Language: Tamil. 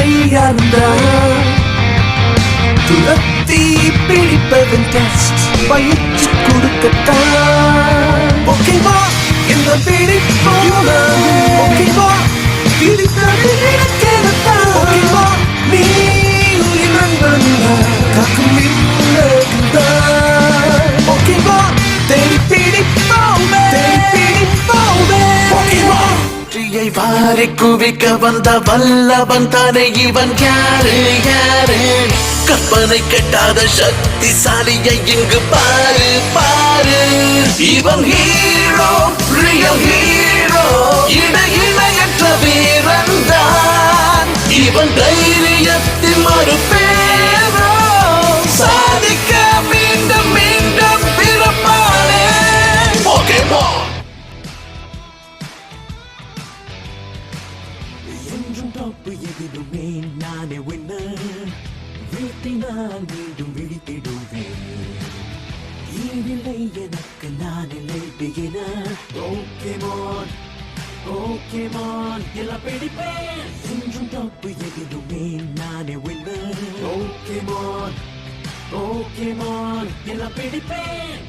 கையாண்டான் துரத்தி பிடிப்பதன் டெஸ்ட் பயிற்சி கொடுக்கத்தான் ஓகேவா என்ன பிடிப்போம் ஓகேவா பிடித்தது எனக்கெனத்தான் ஓகேவா நீ என் நண்பன் காக்கும் இன்னுதான் ஓகேவா தேடி பிடிப்போமே ஓகேவா வெற்றியை வாரி குவிக்க வந்த வல்லவன் தானே இவன் யாரு யாரு கற்பனை கெட்டாத சக்திசாலியை இங்கு பாரு பாரு இவன் ஹீரோ ரியல் ஹீரோ இணையற்ற வீரன் தான் இவன் தைரியத்தின் மறுபேரோ சாதிக்க மீண்டும் மீண்டும் பிறப்பானே போகேமான் என்றும் டாப்பு எதிலுமே நானே வின்னர் வீட்டை நான் மீண்டும் விழித்திடுவேன் ஈவில்லை எனக்கு நான் இல்லை பிகினர் ஓகேமான் எல்லாம் பிடிப்பேன் என்றும் டாப்பு எதிலுமே நானே வின்னர் ஓகேமான் எல்லாம் பிடிப்பேன்